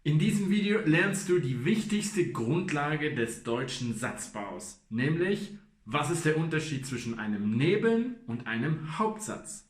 In diesem Video lernst du die wichtigste Grundlage des deutschen Satzbaus, nämlich, was ist der Unterschied zwischen einem Neben- und einem Hauptsatz?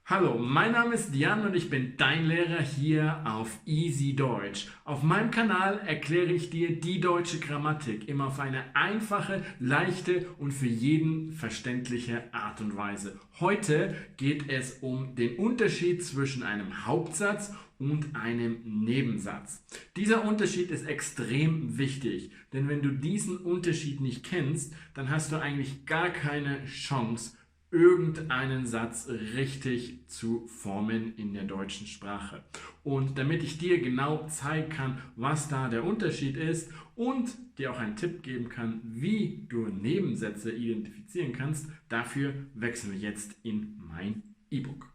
Hallo, mein Name ist Jan und ich bin dein Lehrer hier auf Easy Deutsch. Auf meinem Kanal erkläre ich dir die deutsche Grammatik immer auf eine einfache, leichte und für jeden verständliche Art und Weise. Heute geht es um den Unterschied zwischen einem Hauptsatz und einem Nebensatz. Dieser Unterschied ist extrem wichtig, denn wenn du diesen Unterschied nicht kennst, dann hast du eigentlich gar keine Chance, irgendeinen Satz richtig zu formen in der deutschen Sprache. Und damit ich dir genau zeigen kann, was da der Unterschied ist und dir auch einen Tipp geben kann, wie du Nebensätze identifizieren kannst, dafür wechseln wir jetzt in mein E-Book.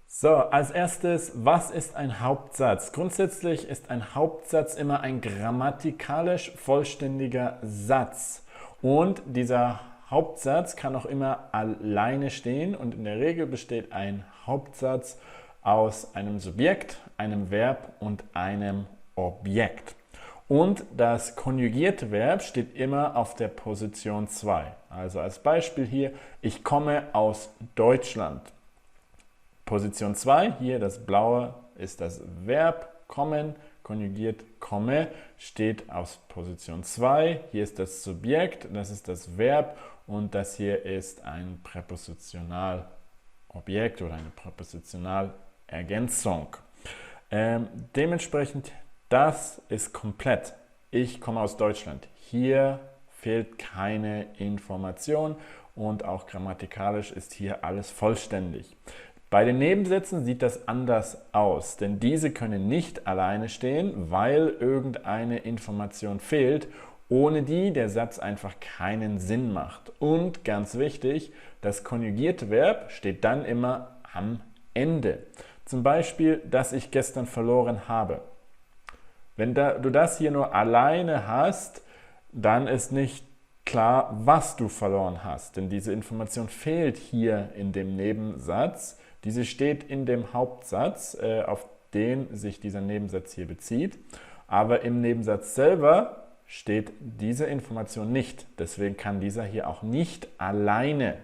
So, als erstes, was ist ein Hauptsatz? Grundsätzlich ist ein Hauptsatz immer ein grammatikalisch vollständiger Satz. Und dieser Hauptsatz kann auch immer alleine stehen und in der Regel besteht ein Hauptsatz aus einem Subjekt, einem Verb und einem Objekt. Und das konjugierte Verb steht immer auf der Position 2. Also als Beispiel hier, ich komme aus Deutschland. Position 2, hier das blaue ist das Verb kommen, konjugiert komme, steht aus Position 2. Hier ist das Subjekt, das ist das Verb und das hier ist ein Präpositionalobjekt oder eine Präpositionalergänzung. Dementsprechend, das ist komplett. Ich komme aus Deutschland. Hier fehlt keine Information und auch grammatikalisch ist hier alles vollständig. Bei den Nebensätzen sieht das anders aus, denn diese können nicht alleine stehen, weil irgendeine Information fehlt, ohne die der Satz einfach keinen Sinn macht. Und ganz wichtig, das konjugierte Verb steht dann immer am Ende. Zum Beispiel, dass ich gestern verloren habe. Wenn du das hier nur alleine hast, dann ist nicht klar, was du verloren hast, denn diese Information fehlt hier in dem Nebensatz. Diese steht in dem Hauptsatz, auf den sich dieser Nebensatz hier bezieht, aber im Nebensatz selber steht diese Information nicht. Deswegen kann dieser hier auch nicht alleine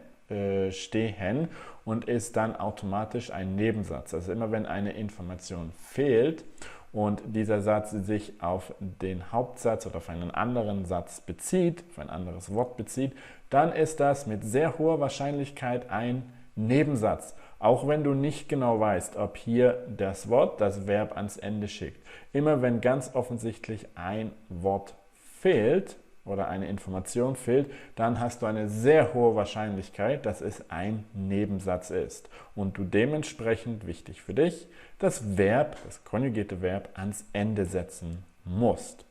stehen und ist dann automatisch ein Nebensatz. Also immer wenn eine Information fehlt und dieser Satz sich auf den Hauptsatz oder auf einen anderen Satz bezieht, auf ein anderes Wort bezieht, dann ist das mit sehr hoher Wahrscheinlichkeit ein Nebensatz. Auch wenn du nicht genau weißt, ob hier das Wort das Verb ans Ende schickt. Immer wenn ganz offensichtlich ein Wort fehlt oder eine Information fehlt, dann hast du eine sehr hohe Wahrscheinlichkeit, dass es ein Nebensatz ist. Und du dementsprechend, wichtig für dich, das Verb, das konjugierte Verb ans Ende setzen musst.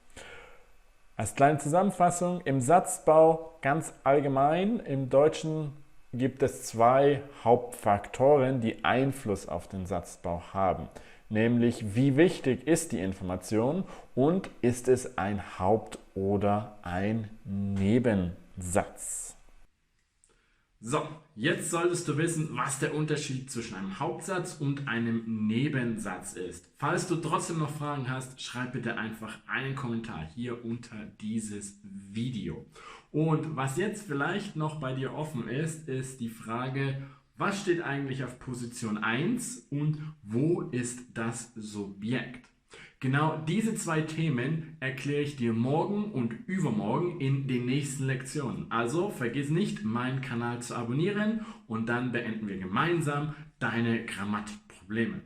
Als kleine Zusammenfassung, im Satzbau ganz allgemein, im Deutschen gibt es zwei Hauptfaktoren, die Einfluss auf den Satzbau haben. Nämlich, wie wichtig ist die Information und ist es ein Haupt- oder ein Nebensatz? So, jetzt solltest du wissen, was der Unterschied zwischen einem Hauptsatz und einem Nebensatz ist. Falls du trotzdem noch Fragen hast, schreib bitte einfach einen Kommentar hier unter dieses Video. Und was jetzt vielleicht noch bei dir offen ist, ist die Frage, was steht eigentlich auf Position 1 und wo ist das Subjekt? Genau diese zwei Themen erkläre ich dir morgen und übermorgen in den nächsten Lektionen. Also vergiss nicht, meinen Kanal zu abonnieren und dann beenden wir gemeinsam deine Grammatikprobleme.